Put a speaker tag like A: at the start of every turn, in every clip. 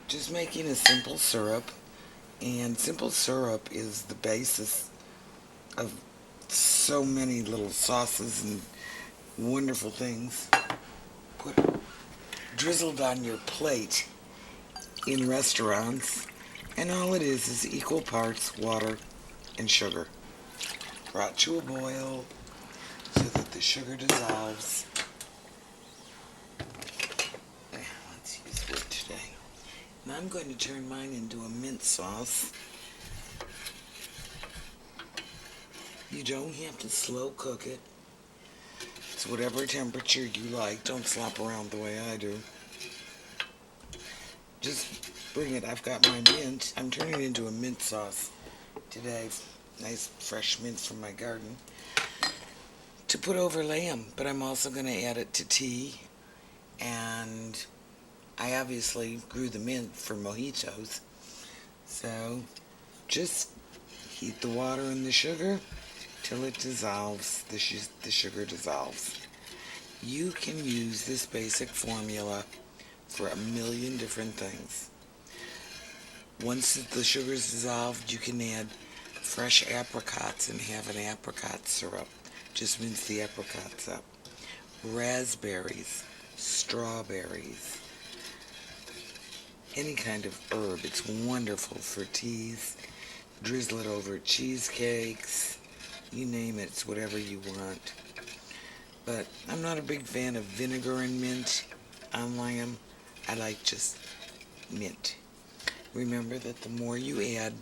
A: just making a simple syrup. And simple syrup is the basis of so many little sauces and wonderful things put drizzled on your plate in restaurants. And all it is equal parts water and sugar brought to a boil so that the sugar dissolves. Let's use wood today. And I'm going to turn mine into a mint sauce. You don't have to slow cook it. It's whatever temperature you like. Don't slop around the way I do. Just bring it. I've got my mint. I'm turning it into a mint sauce today. Nice fresh mint from my garden to put over lamb. But I'm also going to add it to tea. And I obviously grew the mint for mojitos. So just heat the water and the sugar till it dissolves. The sugar dissolves. You can use this basic formula for a million different things. Once the sugar's dissolved, you can add fresh apricots and have an apricot syrup. Just mince the apricots up. Raspberries, strawberries, any kind of herb. It's wonderful for teas. Drizzle it over cheesecakes. You name it, it's whatever you want. But I'm not a big fan of vinegar and mint on lamb. I like just mint. Remember that the more you add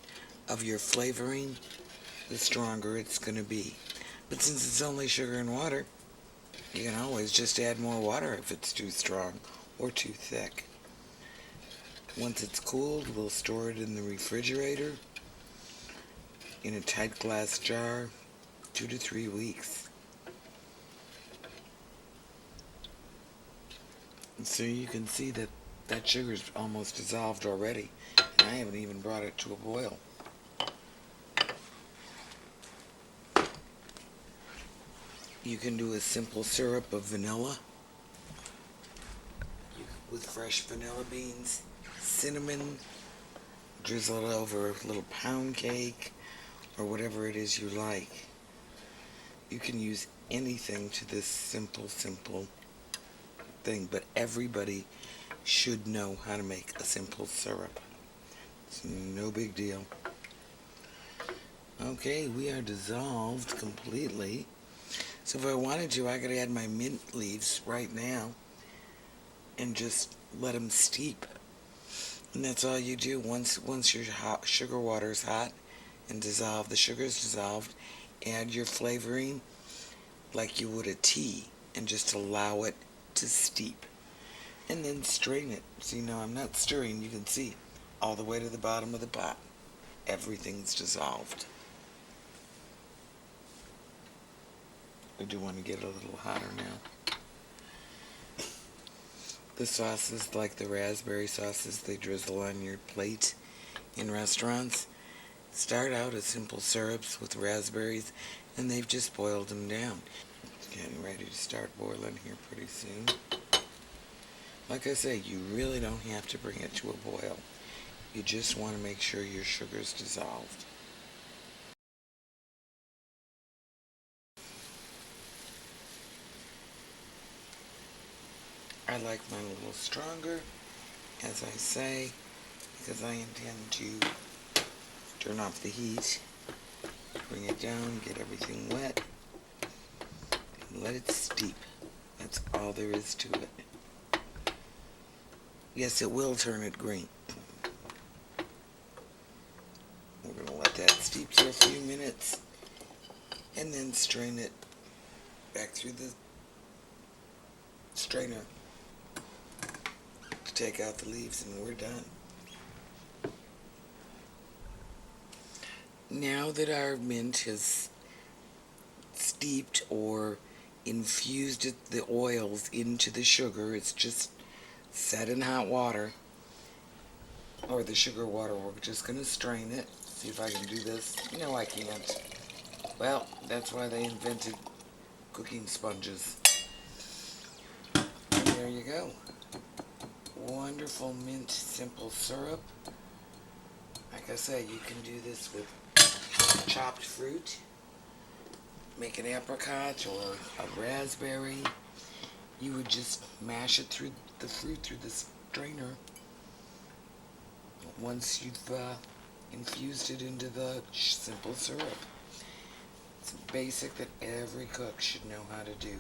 A: of your flavoring, the stronger it's going to be. But since it's only sugar and water, you can always just add more water if it's too strong or too thick. Once it's cooled, we'll store it in the refrigerator in a tight glass jar, 2 to 3 weeks. And so you can see that that sugar's almost dissolved already, and I haven't even brought it to a boil. You can do a simple syrup of vanilla with fresh vanilla beans, cinnamon, drizzle it over a little pound cake or whatever it is you like. You can use anything to this simple thing, but everybody should know how to make a simple syrup. It's no big deal. Okay, we are dissolved completely. So if I wanted to, I could add my mint leaves right now and just let them steep. And that's all you do. Once your sugar water is hot and dissolved, the sugar is dissolved, add your flavoring like you would a tea and just allow it to steep. And then strain it. See, now I'm not stirring. You can see all the way to the bottom of the pot. Everything's dissolved. I do want to get a little hotter now. The sauces, like the raspberry sauces they drizzle on your plate in restaurants, start out as simple syrups with raspberries, and they've just boiled them down. It's getting ready to start boiling here pretty soon. Like I say, you really don't have to bring it to a boil. You just want to make sure your sugar's dissolved. I like mine a little stronger, as I say, because I intend to turn off the heat, bring it down, get everything wet, and let it steep. That's all there is to it. Yes, it will turn it green. We're going to let that steep for a few minutes and then strain it back through the strainer to take out the leaves, and we're done. Now that our mint has steeped or infused the oils into the sugar, it's just set in hot water, or the sugar water. We're just going to strain it. See if I can do this. No, I can't. Well, that's why they invented cooking sponges. And there you go. wonderful mint simple syrup. Like I say, you can do this with chopped fruit. Make an apricot or a raspberry. You would just mash it through the fruit through the strainer. Once you've infused it into the simple syrup. It's basic that every cook should know how to do.